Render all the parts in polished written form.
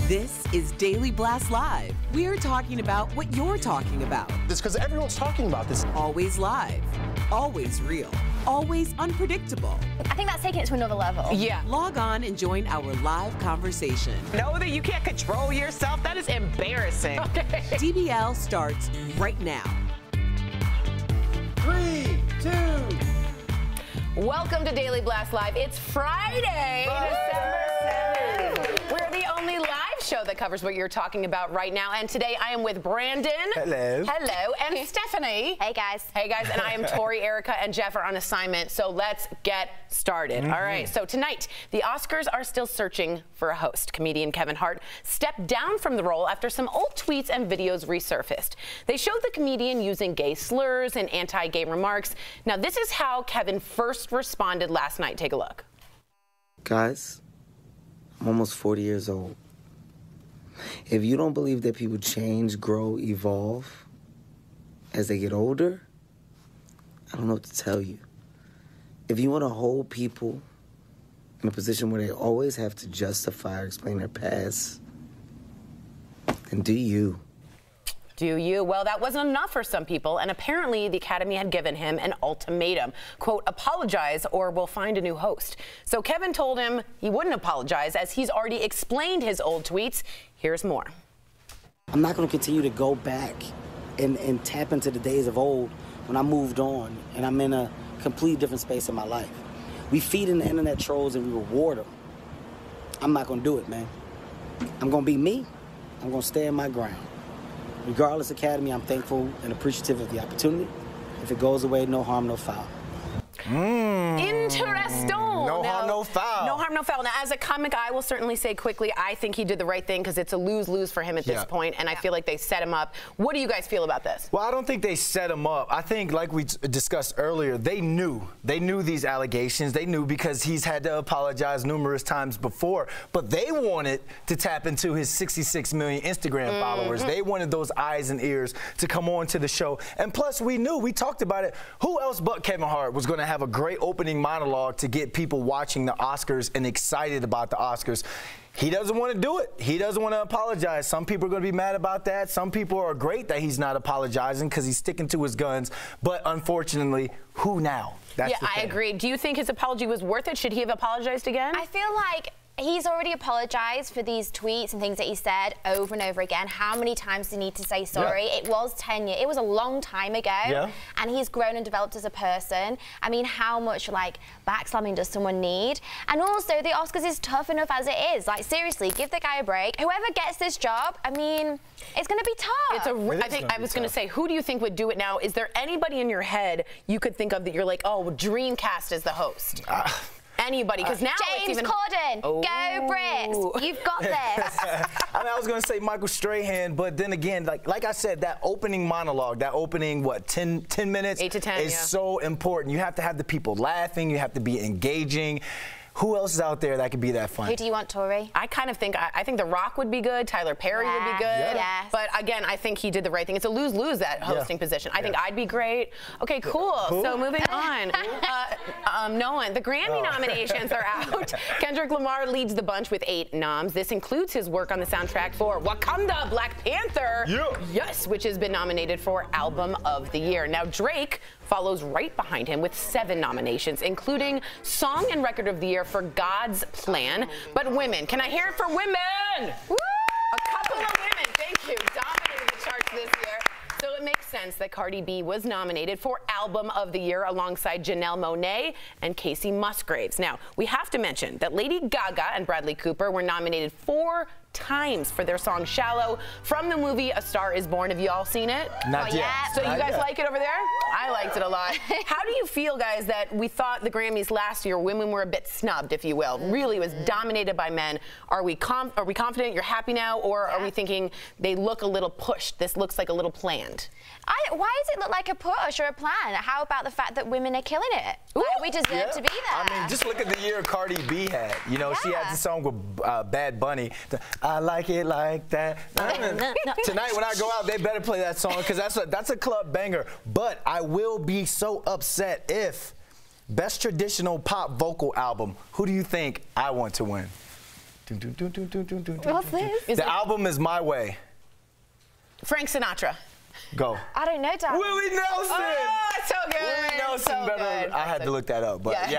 This is Daily Blast Live. We're talking about what you're talking about. It's because everyone's talking about this. Always live, always real, always unpredictable. I think that's taking it to another level. Yeah. Log on and join our live conversation. Know that you can't control yourself? That is embarrassing. Okay. DBL starts right now. 3, 2. Welcome to Daily Blast Live. It's Friday, December 7th. We're the only live show that covers what you're talking about right now. And today I am with Brandon. Hello. Hello. And Stephanie. Hey, guys. Hey, guys. And I am Tori, Erica, and Jeff are on assignment. So let's get started. All right. So tonight, the Oscars are still searching for a host. Comedian Kevin Hart stepped down from the role after some old tweets and videos resurfaced. They showed the comedian using gay slurs and anti-gay remarks. Now, this is how Kevin first responded last night. Take a look. Guys, I'm almost 40 years old. If you don't believe that people change, grow, evolve as they get older, I don't know what to tell you. If you want to hold people in a position where they always have to justify or explain their past, then do you. Do you? Well, that wasn't enough for some people, and apparently the Academy had given him an ultimatum. Quote, apologize or we'll find a new host. So Kevin told him he wouldn't apologize as he's already explained his old tweets. Here's more. I'm not going to continue to go back and tap into the days of old when I moved on and I'm in a completely different space in my life. We feed in the internet trolls and we reward them. I'm not going to do it, man. I'm going to be me. I'm going to stand my ground. Regardless, Academy, I'm thankful and appreciative of the opportunity. If it goes away, no harm, no foul. Interesting. No harm, no foul. No harm, no foul. Now, as a comic, I will certainly say quickly, I think he did the right thing because it's a lose-lose for him at this point, and I feel like they set him up. What do you guys feel about this? Well, I don't think they set him up. I think, like we discussed earlier, they knew. They knew these allegations. They knew because he's had to apologize numerous times before. But they wanted to tap into his 66 million Instagram followers. They wanted those eyes and ears to come on to the show. And plus, we knew, we talked about it, who else but Kevin Hart was going to have a great opening monologue to get people watching the Oscars and excited about the Oscars. He doesn't want to do it. He doesn't want to apologize. Some people are going to be mad about that. Some people are great that he's not apologizing because he's sticking to his guns. But unfortunately, who now? That's yeah, I agree. Do you think his apology was worth it? Should he have apologized again? I feel like he's already apologized for these tweets and things that he said over and over again. How many times do you need to say sorry? Yeah. It was 10 years. It was a long time ago. Yeah. And he's grown and developed as a person. I mean, how much, like, backslamming does someone need? And also, the Oscars is tough enough as it is. Like, seriously, give the guy a break. Whoever gets this job, I mean, it's going to be tough. I think I was going to say, who do you think would do it now? Is there anybody in your head you could think of that you're like, oh, well, Dreamcast is the host? Anybody, because now James Corden, go Brits, you've got this. I mean, I was going to say Michael Strahan, but then again, like I said, that opening monologue, that opening, what, 10 minutes? 8 to 10, is so important. You have to have the people laughing. You have to be engaging. Who else is out there that could be that funny? Who do you want, Tori? I kind of think, I think The Rock would be good. Tyler Perry would be good. Yes. But again, I think he did the right thing. It's a lose-lose, that hosting position. I think I'd be great. Okay, cool. So moving on. Nolan, the Grammy nominations are out. Kendrick Lamar leads the bunch with 8 noms. This includes his work on the soundtrack for Wakanda Black Panther. Yes, which has been nominated for Album of the Year. Now, Drake follows right behind him with 7 nominations, including Song and Record of the Year for God's Plan. But women, can I hear it for women? Woo! A couple of women, thank you, dominated the charts this year. So it makes sense that Cardi B was nominated for Album of the Year alongside Janelle Monáe and Casey Musgraves. Now, we have to mention that Lady Gaga and Bradley Cooper were nominated 4 times for their song Shallow from the movie A Star Is Born. Have you all seen it? Not yet. So you guys like it over there? I liked it a lot. How do you feel, guys, that we thought the Grammys last year, women were a bit snubbed, if you will, really was dominated by men? Are we confident? You're happy now? Or are we thinking they look a little pushed? This looks like a little planned. Why does it look like a push or a plan? How about the fact that women are killing it? Like, we deserve to be there. I mean, just look at the year Cardi B had. You know, she had the song with Bad Bunny. I like it like that. Tonight when I go out, they better play that song because that's a club banger. But I will be so upset if Best Traditional Pop Vocal Album, who do you think I want to win? What's this? The album is My Way. Frank Sinatra. Go. I don't know, Dad. Willie Nelson. Oh, so good. Willie Nelson so better. Good. I had to look that up, but yeah. You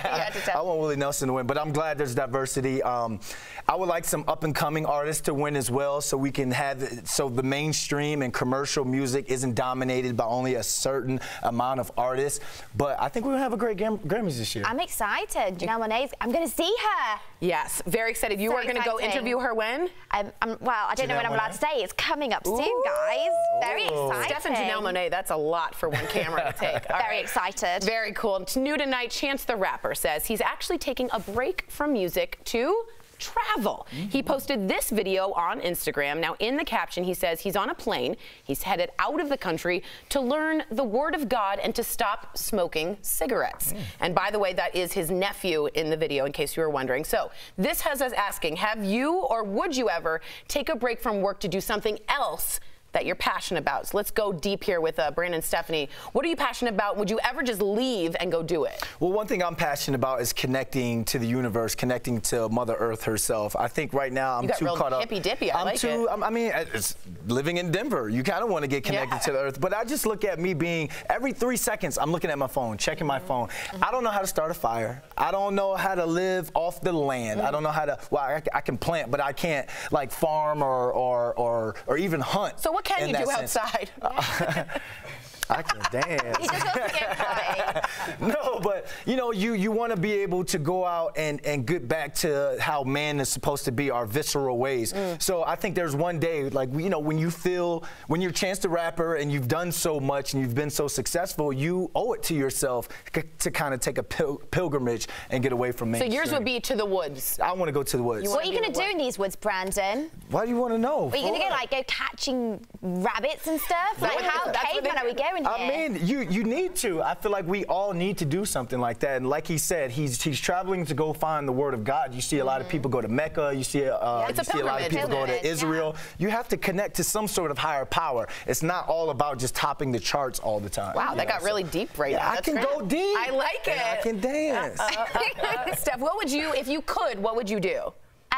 had to tell. I want Willie Nelson to win, but I'm glad there's diversity. I would like some up-and-coming artists to win as well, so we can have so the mainstream and commercial music isn't dominated by only a certain amount of artists. But I think we're gonna have a great Grammys this year. I'm excited. Janelle Monáe's. I'm going to see her. Yes, very excited. You are going to go interview her when? Well, I don't know when I'm allowed to say. It's coming up soon, guys. Very excited. Steph and Janelle Monáe, that's a lot for one camera to take. Very excited. Very cool. New tonight, Chance the Rapper says he's actually taking a break from music to travel. He posted this video on Instagram. Now, in the caption, he says he's on a plane. He's headed out of the country to learn the Word of God and to stop smoking cigarettes. And by the way, that is his nephew in the video, in case you were wondering. So this has us asking, have you or would you ever take a break from work to do something else that you're passionate about? So let's go deep here with Brandon and Stephanie. What are you passionate about? Would you ever just leave and go do it? Well, one thing I'm passionate about is connecting to the universe, connecting to Mother Earth herself. I think right now I'm too caught up. Hippy-dippy. I like it. I mean, it's living in Denver. You kind of want to get connected to the Earth. But I just look at me being, every 3 seconds, I'm looking at my phone, checking my phone. I don't know how to start a fire. I don't know how to live off the land. I don't know how to, well, I can plant, but I can't like farm or even hunt. So what can you do outside? I can dance. He just wants to get high. No, but you know, you want to be able to go out and get back to how man is supposed to be, our visceral ways. So I think there's one day, like, you know, when you're Chance the Rapper and you've done so much and you've been so successful, you owe it to yourself to kind of take a pilgrimage and get away from mainstream. So yours would be to the woods. I want to go to the woods. What are you going to do in these woods, Brandon? Why do you want to know? Are you going to go catching rabbits and stuff? Like, how caveman are we going here? I mean, you need to. I feel like we all need to do something like that. And like he said, he's traveling to go find the Word of God. You see a lot of people go to Mecca. You see a lot of people go to Israel. You have to connect to some sort of higher power. It's not all about just topping the charts all the time. Wow, that got really deep right now. I can go deep. I like it. I can dance. Steph, what would you, if you could, what would you do?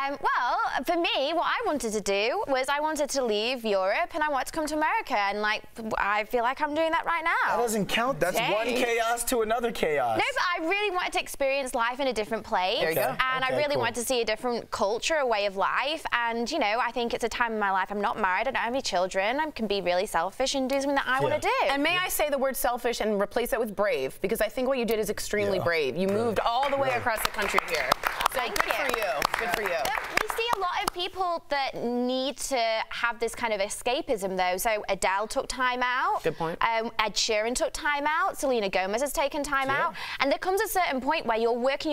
Well, for me, what I wanted to do was I wanted to leave Europe and I wanted to come to America, and like I feel like I'm doing that right now. That doesn't count. That's one chaos to another chaos. No, but I really wanted to experience life in a different place. There you go. And I really wanted to see a different culture, a way of life. And, you know, I think it's a time in my life. I'm not married, I don't have any children. I can be really selfish and do something that I want to do. And may I say the word selfish and replace it with brave, because I think what you did is extremely brave. You moved all the way across the country here. So good for you. Good for you. We see a lot of people that need to have this kind of escapism, though. So Adele took time out. Good point. Ed Sheeran took time out. Selena Gomez has taken time out. And there comes a certain point where you're working,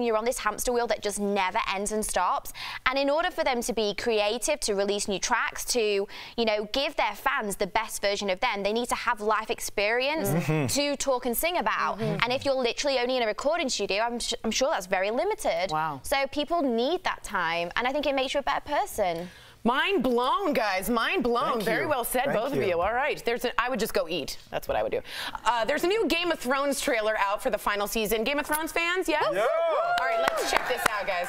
you're on this hamster wheel that just never ends and stops. And in order for them to be creative, to release new tracks, to, you know, give their fans the best version of them, they need to have life experience to talk and sing about. And if you're literally only in a recording studio, I'm sure that's very limited. Wow. So people need that time, and I think it makes you a better person. Mind blown, guys. Mind blown. Thank Very you. well said, both of you. All right. I would just go eat. That's what I would do. There's a new Game of Thrones trailer out for the final season. Game of Thrones fans, yes? Yeah. All right, let's check this out, guys.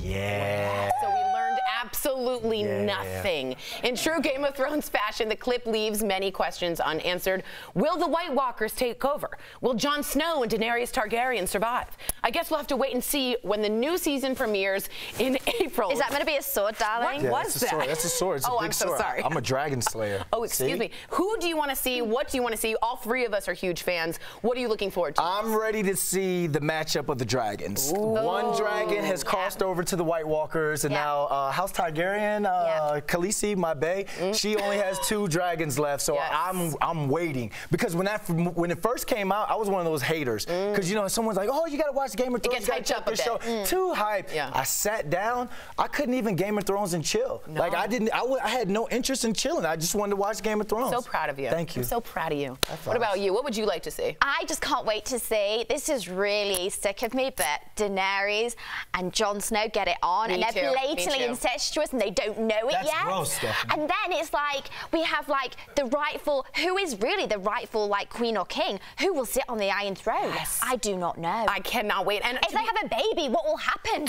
Yeah. So we learned absolutely nothing. In true Game of Thrones fashion, the clip leaves many questions unanswered. Will the White Walkers take over? Will Jon Snow and Daenerys Targaryen survive? I guess we'll have to wait and see when the new season premieres in April. Is that going to be a sword, darling? What was that? Sword. That's a sword. It's a big I'm so sword. sorry. I'm a dragon slayer. Oh, excuse me. Who do you want to see? What do you want to see? All three of us are huge fans. What are you looking forward to? I'm ready to see the matchup of the dragons. One dragon has crossed over to the White Walkers, and now House Targaryen Darian Khaleesi, my bae, she only has 2 dragons left, so I'm waiting. Because when it first came out, I was one of those haters. Because, you know, someone's like, oh, you got to watch Game of Thrones. It gets hyped up a bit. Too hype. Yeah. I sat down. I couldn't even Game of Thrones and chill. No. Like, I had no interest in chilling. I just wanted to watch Game of Thrones. So proud of you. Thank you. I'm so proud of you. What about you? What would you like to see? I just can't wait to see. This is really sick of me, but Daenerys and Jon Snow get it on, and they're blatantly incestuous, and they don't know it yet. Gross, Stephanie. And then it's like we have like the rightful, who is really the rightful like queen or king, who will sit on the Iron Throne? Yes. I do not know. I cannot wait. And if they have a baby, what will happen?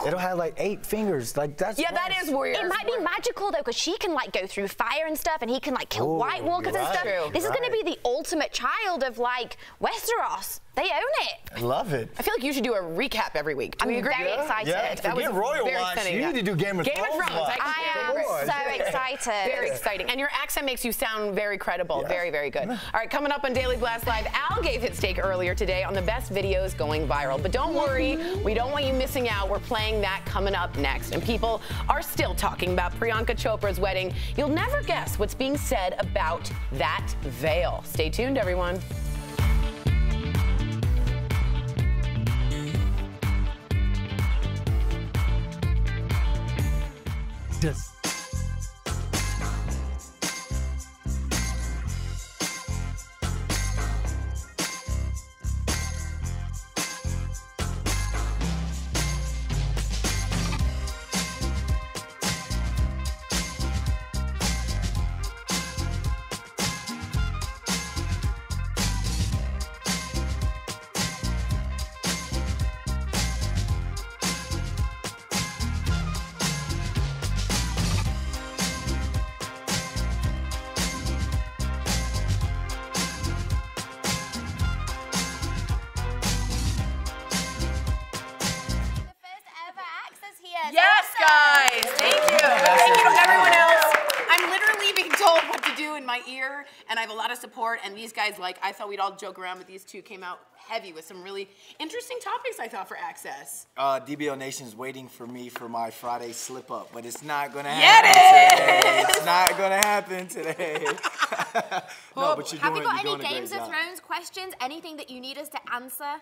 It'll have like 8 fingers. Like that's that is weird. It might be magical though, because she can like go through fire and stuff, and he can like kill White Walkers and stuff. This is going to be the ultimate child of like Westeros. They own it. I love it. I feel like you should do a recap every week. Do we agree? Very excited. Yeah, that was Royal very Watch. exciting. You need to do Game of Thrones. I am so excited. Very exciting. And your accent makes you sound very credible. Yeah. Very, very good. All right, coming up on Daily Blast Live, Al gave his take earlier today on the best videos going viral. But don't worry, we don't want you missing out. We're playing that coming up next. And people are still talking about Priyanka Chopra's wedding. You'll never guess what's being said about that veil. Stay tuned, everyone. Yes, guys. Thank you. Thank you to everyone else. I'm literally being told what to do in my ear, and I have a lot of support. And these guys, like, I thought we'd all joke around, but these 2 came out heavy with some really interesting topics, I thought, for Access. DBO Nation's waiting for me for my Friday slip up, but it's not going to happen today. It's not going to happen today. No, but have you got any Games of Thrones questions? Anything that you need us to answer?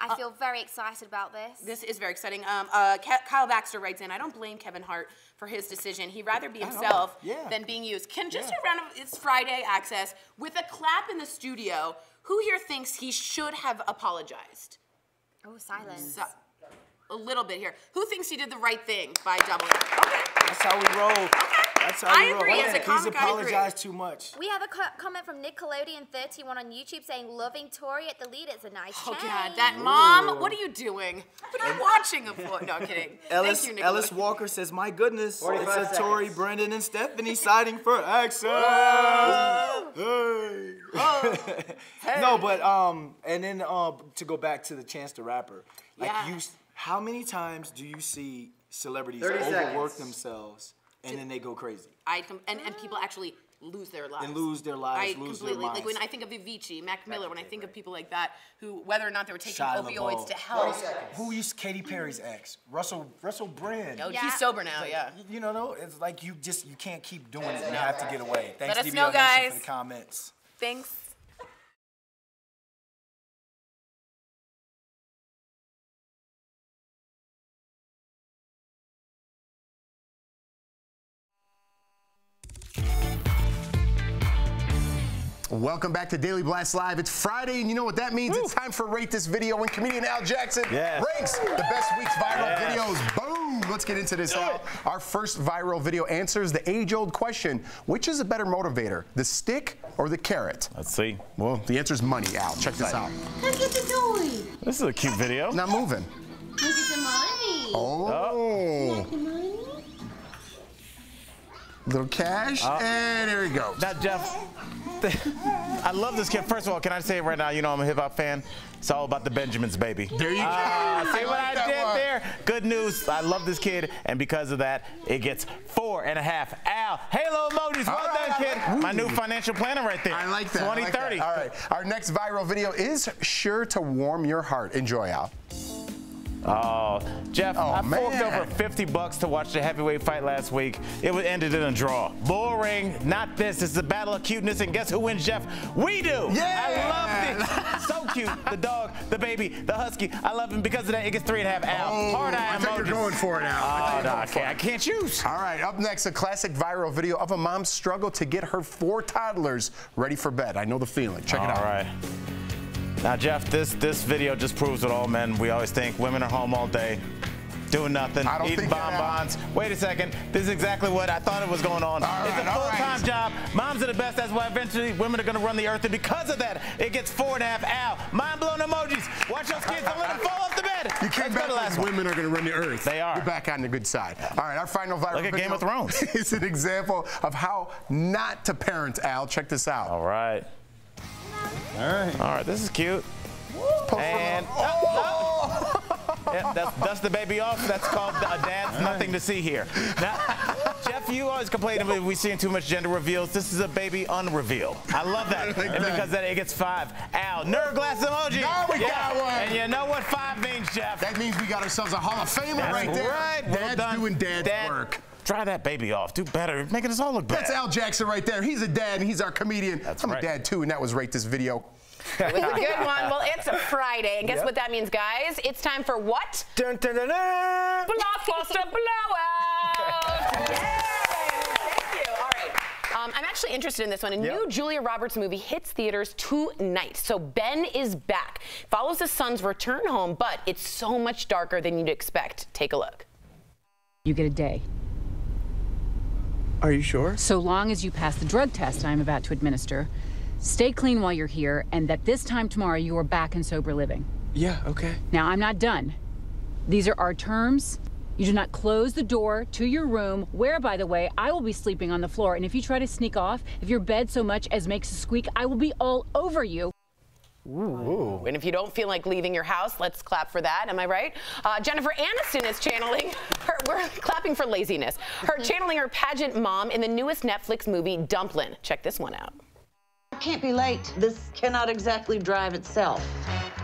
I feel very excited about this. This is very exciting. Kyle Baxter writes in, I don't blame Kevin Hart for his decision. He'd rather be himself than being used. Just a round of, it's Friday Access. With a clap in the studio, who here thinks he should have apologized? Oh, silence. A little bit here. Who thinks he did the right thing by doubling? Okay. That's how we roll. Okay. That's how we roll. I agree. As a comic, He's apologized too much. We have a comment from Nickelodeon31 on YouTube saying, loving Tori at the lead. It's a nice change. Oh, God. That mom, what are you doing? But I'm watching him. No, I'm kidding. Thank you, Ellis Walker says, my goodness, it's a Tori, Brendan, and Stephanie siding for Access. Hey. Hey. No, but, and then to go back to the Chance the Rapper, like how many times do you see celebrities overwork themselves and then they go crazy? And people actually lose their lives. And lose their lives, lose their minds. Like when I think of Avicii, Mac Miller, when I think of people like that, who, whether or not they were taking opioids to help. Who used Katy Perry's ex? Russell Brand. Oh, he's sober now, You know, it's like you can't keep doing it. You have to get away. Thanks, Let us know, guys. For the comments. Thanks. Welcome back to Daily Blast Live. It's Friday, and you know what that means? It's time for Rate This Video, when comedian Al Jackson ranks the best week's viral videos. Boom! Let's get into this. Our first viral video answers the age-old question, which is a better motivator, the stick or the carrot? Let's see. Well, the answer is money, Al. Check this out. Look at the toy. This is a cute video. Not moving. Look at the money. Oh. Like the money? Little cash, and there we go. Now, Jeff, I love this kid. First of all, can I say it right now? You know I'm a hip-hop fan. It's all about the Benjamins, baby. There you go. See what I did there? Good news. I love this kid, and because of that, it gets 4.5. Al, halo emojis. Well done, kid. My new financial planner right there. I like that. 2030. All right. Our next viral video is sure to warm your heart. Enjoy, Al. Oh, Jeff, I forked over $50 to watch the heavyweight fight last week. It ended in a draw. Boring. Not this. It's a battle of cuteness, and guess who wins, Jeff? We do. Yeah. I loved it. So cute. The dog, the baby, the husky. I love him because of that. It gets 3.5 out. Hard eye I think you're going for it now. Oh, no, I can't choose. All right, up next, a classic viral video of a mom's struggle to get her 4 toddlers ready for bed. I know the feeling. Check it out. All right. Now, Jeff, this video just proves that all men, we always think women are home all day, doing nothing, eating bonbons. Wait a second. This is exactly what I thought it was going on. It's a full-time job. Moms are the best. That's why eventually women are going to run the earth. And because of that, it gets 4.5 out. Mind-blown emojis. Watch those kids. Don't let them fall off the bed. You can't bet last women are going to run the earth. They are. You're back on the good side. All right, our final viral video. Look at Game of Thrones. It's an example of how not to parent, Al. Check this out. All right. All right, this is cute. And yeah, that's the baby off. That's called Dad's Nothing to See Here. Now, Jeff, you always complain about we seeing too much gender reveals. This is a baby unreveal. I love that. And because that it gets 5. Al, nerd glass emoji. Now we got one. And you know what 5 means, Jeff? That means we got ourselves a Hall of Famer right there. Right. Dad's doing Dad's work. Dry that baby off. Do better. You're making us all look bad. That's Al Jackson right there. He's a dad and he's our comedian. I'm a dad too, and that was Rate This Video. It was a good one. Well, it's a Friday, and guess what that means, guys? It's time for what? Dun, dun, dun, dun. Blockbuster Blowout! Yay! Thank you. All right. I'm actually interested in this one. A new Julia Roberts movie hits theaters tonight. So Ben is back. Follows his son's return home, but it's so much darker than you'd expect. Take a look. You get a day. Are you sure? So long as you pass the drug test I'm about to administer, stay clean while you're here, and that this time tomorrow you are back in sober living. Yeah, okay. Now, I'm not done. These are our terms. You do not close the door to your room, where, by the way, I will be sleeping on the floor. And if you try to sneak off, if your bed so much as makes a squeak, I will be all over you. Ooh. And if you don't feel like leaving your house, let's clap for that. Am I right? Jennifer Aniston is channeling her, we're clapping for laziness. Channeling her pageant mom in the newest Netflix movie, Dumplin'. Check this one out. I can't be late. This cannot exactly drive itself.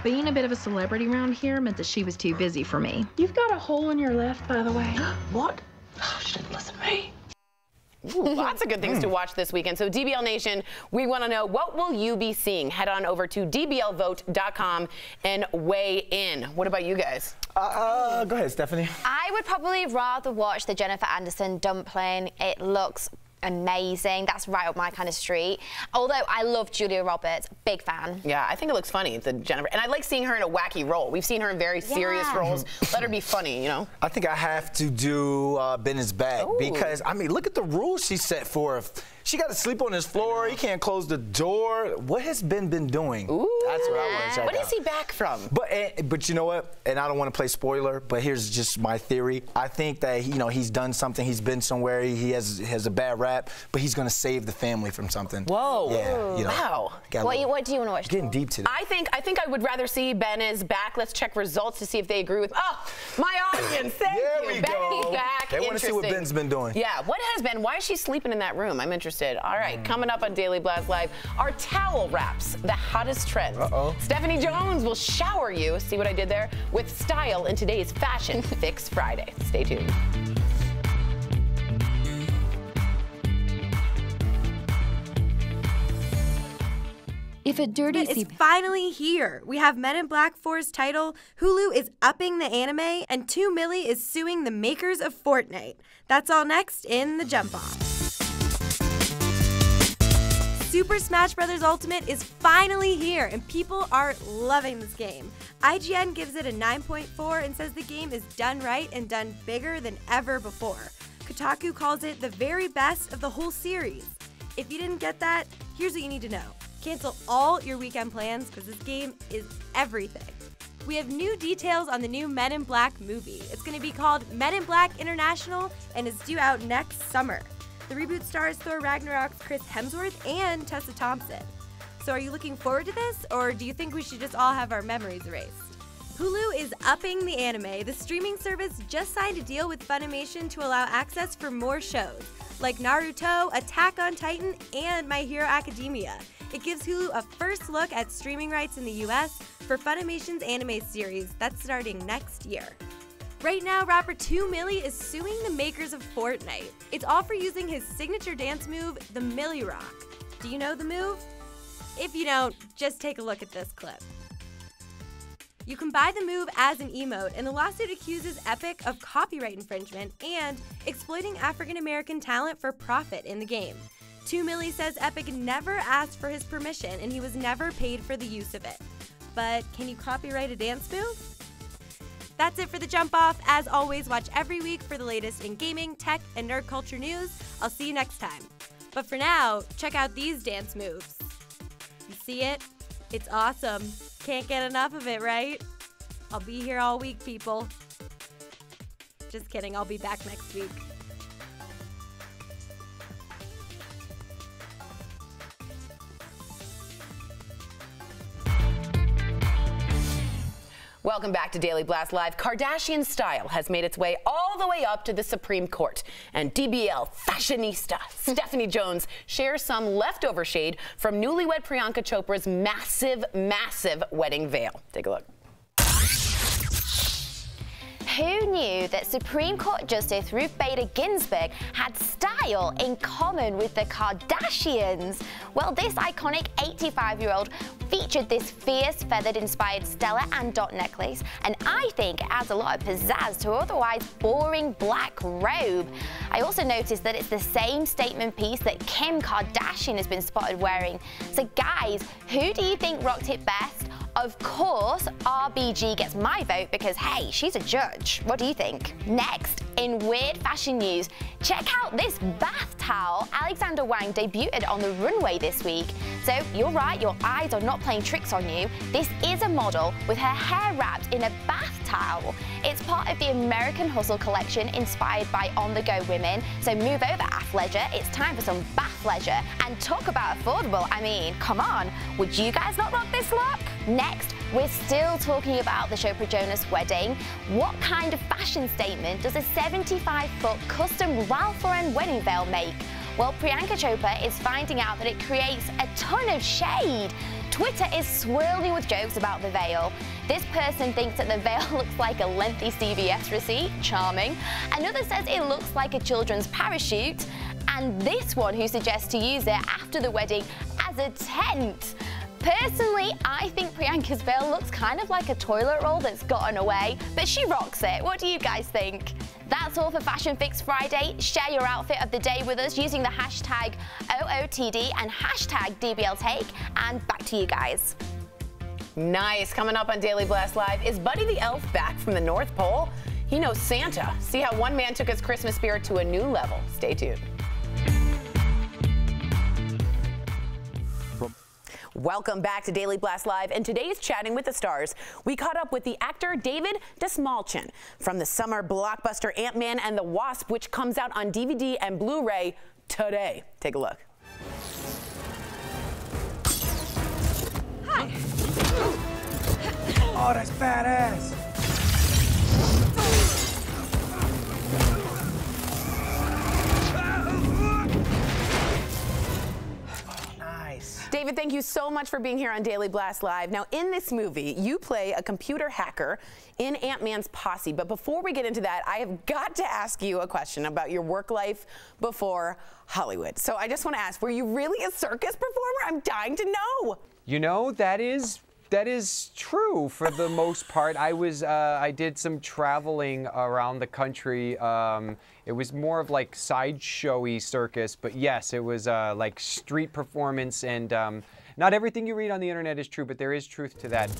Being a bit of a celebrity around here meant that she was too busy for me. You've got a hole in your left, by the way. What? Oh, she didn't listen to me. Ooh, lots of good things to watch this weekend. So DBL Nation, we want to know, what will you be seeing? Head on over to dblvote.com and weigh in. What about you guys? Go ahead, Stephanie. I would probably rather watch the Jennifer Aniston Dumpling. It looks amazing. That's right up my kind of street. Although I love Julia Roberts, big fan. Yeah, I think it looks funny, the Jennifer. And I like seeing her in a wacky role. We've seen her in very serious roles. Let her be funny, you know? I think I have to do Ben is back. Ooh. Because, I mean, look at the rules she set for. She got to sleep on his floor. He can't close the door. What has Ben been doing? Ooh. That's what I want to check What out. is he back from? But you know what? And I don't want to play spoiler, but here's just my theory. I think that he's done something. He's been somewhere. He has a bad rap, but he's going to save the family from something. Whoa. Yeah. Wow. What do you want to watch? Getting deep today. I think I would rather see Ben is back. Let's check results to see if they agree with. Oh, my audience. Thank you. Ben's back. They want to see what Ben's been doing. Yeah. What has Ben? Why is she sleeping in that room? I'm interested. All right. Coming up on Daily Blast Live, our towel wraps, the hottest trends. Stephanie Jones will shower you, see what I did there, with style in today's Fashion Fix Friday. Stay tuned. If a dirty It's finally here. We have Men in Black 4's title, Hulu is upping the anime, and 2 Milli is suing the makers of Fortnite. That's all next in The Jump Off. Super Smash Bros. Ultimate is finally here, and people are loving this game. IGN gives it a 9.4 and says the game is done right and done bigger than ever before. Kotaku calls it the very best of the whole series. If you didn't get that, here's what you need to know. Cancel all your weekend plans because this game is everything. We have new details on the new Men in Black movie. It's going to be called Men in Black International and is due out next summer. The reboot stars Thor Ragnarok's Chris Hemsworth and Tessa Thompson. So are you looking forward to this, or do you think we should just all have our memories erased? Hulu is upping the anime. The streaming service just signed a deal with Funimation to allow access for more shows, like Naruto, Attack on Titan, and My Hero Academia. It gives Hulu a first look at streaming rights in the US for Funimation's anime series that's starting next year. Right now, rapper 2 Milli is suing the makers of Fortnite. It's all for using his signature dance move, the Milli Rock. Do you know the move? If you don't, just take a look at this clip. You can buy the move as an emote, and the lawsuit accuses Epic of copyright infringement and exploiting African-American talent for profit in the game. 2 Milli says Epic never asked for his permission, and he was never paid for the use of it. But can you copyright a dance move? That's it for the Jump Off. As always, watch every week for the latest in gaming, tech, and nerd culture news. I'll see you next time. But for now, check out these dance moves. You see it? It's awesome. Can't get enough of it, right? I'll be here all week, people. Just kidding, I'll be back next week. Welcome back to Daily Blast Live. Kardashian style has made its way all the way up to the Supreme Court. And DBL fashionista Stephanie Jones shares some leftover shade from newlywed Priyanka Chopra's massive, massive wedding veil. Take a look. Who knew that Supreme Court Justice Ruth Bader Ginsburg had style in common with the Kardashians? Well, this iconic 85-year-old featured this fierce feathered-inspired Stella and Dot necklace, and I think it adds a lot of pizzazz to an otherwise boring black robe. I also noticed that it's the same statement piece that Kim Kardashian has been spotted wearing. So guys, who do you think rocked it best? Of course, RBG gets my vote because, hey, she's a judge. What do you think? Next, in weird fashion news, check out this bath towel. Alexander Wang debuted on the runway this week. So you're right, your eyes are not playing tricks on you. This is a model with her hair wrapped in a bath towel. It's part of the American Hustle collection inspired by on-the-go women. So move over, athleisure. It's time for some bath leisure. And talk about affordable. I mean, come on. Would you guys not rock this look? Next, we're still talking about the Chopra Jonas wedding. What kind of fashion statement does a 75-foot custom Ralph Lauren wedding veil make? Well, Priyanka Chopra is finding out that it creates a ton of shade. Twitter is swirling with jokes about the veil. This person thinks that the veil looks like a lengthy CVS receipt, charming. Another says it looks like a children's parachute. And this one who suggests to use it after the wedding as a tent. Personally, I think Priyanka's veil looks kind of like a toilet roll that's gotten away, but she rocks it. What do you guys think? That's all for Fashion Fix Friday. Share your outfit of the day with us using the hashtag OOTD and hashtag DBLTake, and back to you guys. Nice. Coming up on Daily Blast Live, is Buddy the Elf back from the North Pole? He knows Santa. See how one man took his Christmas spirit to a new level. Stay tuned. Welcome back to Daily Blast Live, and today's Chatting with the Stars. We caught up with the actor David Dastmalchian from the summer blockbuster Ant-Man and the Wasp, which comes out on DVD and Blu-ray today. Take a look. Hi. Oh, that's badass. David, thank you so much for being here on Daily Blast Live. Now, in this movie, you play a computer hacker in Ant-Man's posse. But before we get into that, I have got to ask you a question about your work life before Hollywood. So I just want to ask, were you really a circus performer? I'm dying to know. You know, that is true for the most part. I did some traveling around the country. It was more of like sideshowy circus, but yes, it was like street performance, and not everything you read on the internet is true, but there is truth to that.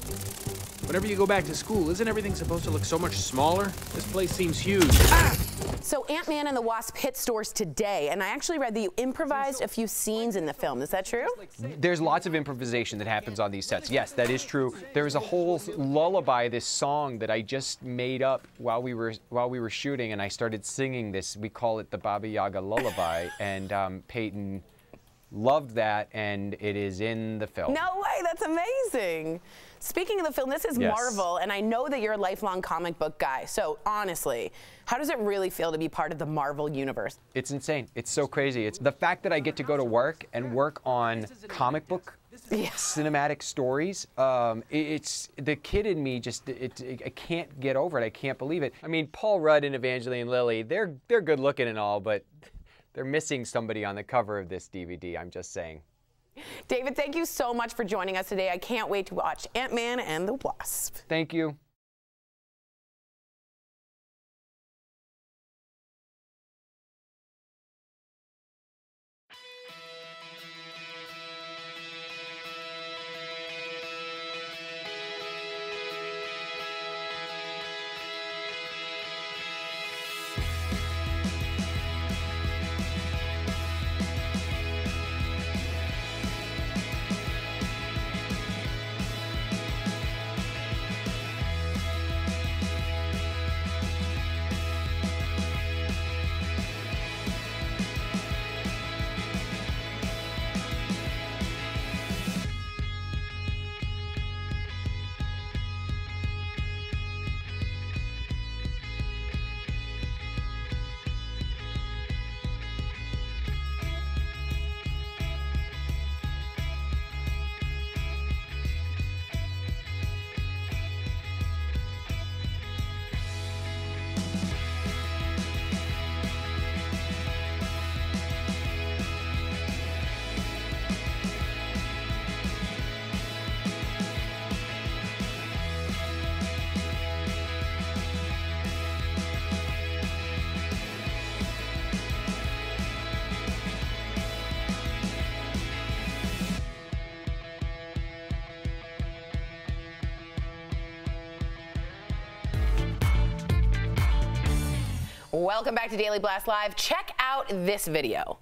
Whenever you go back to school, isn't everything supposed to look so much smaller? This place seems huge. Ah! So Ant-Man and the Wasp hit stores today, and I actually read that you improvised a few scenes in the film. Is that true? There's lots of improvisation that happens on these sets. Yes, that is true. There's a whole lullaby, this song that I just made up while we were shooting, and I started singing this. We call it the Baba Yaga lullaby, and Peyton loved that, and it is in the film. No way, that's amazing. Speaking of the film, this is Marvel, and I know that you're a lifelong comic book guy. So honestly, how does it really feel to be part of the Marvel universe? It's insane. It's so crazy. It's the fact that I get to go to work and work on comic book cinematic stories. It's the kid in me just, I can't get over it. I can't believe it. I mean, Paul Rudd and Evangeline Lilly, they're good looking and all, but they're missing somebody on the cover of this DVD, I'm just saying. David, thank you so much for joining us today. I can't wait to watch Ant-Man and the Wasp. Thank you. Welcome back to Daily Blast Live. Check out this video.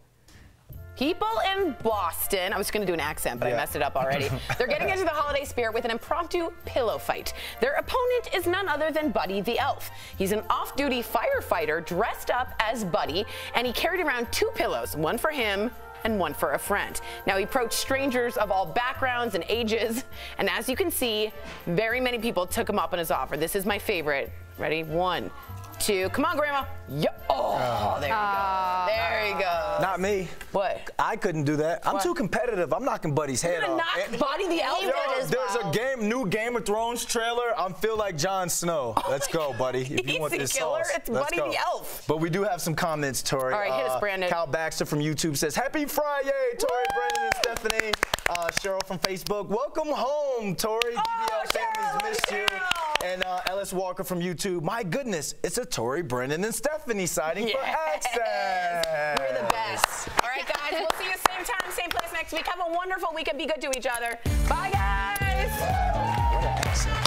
People in Boston, I was going to do an accent, but I messed it up already. They're getting into the holiday spirit with an impromptu pillow fight. Their opponent is none other than Buddy the Elf. He's an off-duty firefighter dressed up as Buddy, and he carried around 2 pillows, one for him and one for a friend. Now, he approached strangers of all backgrounds and ages, and as you can see, very many people took him up on his offer. This is my favorite. Ready? 1, 2, come on, Grandma. Yep. Oh, there you go. There you go. Not me. What? I couldn't do that. I'm too competitive. I'm knocking Buddy's head off. Knock Buddy the Elf? There's a new Game of Thrones trailer. I feel like Jon Snow. Let's go, buddy. If you want this killer, sauce, it's Buddy the Elf. But we do have some comments, Tori. All right, hit us, Brandon. Cal Baxter from YouTube says, Happy Friday, Tori, Brandon, and Stephanie. Cheryl from Facebook, welcome home, Tori. DBL families missed you. And Ellis Walker from YouTube, my goodness, it's a Tori, Brendan, and Stephanie sighting for Access. We're the best. All right, guys, we'll see you same time, same place next week. Have a wonderful weekend. Be good to each other. Bye, guys. What an accent.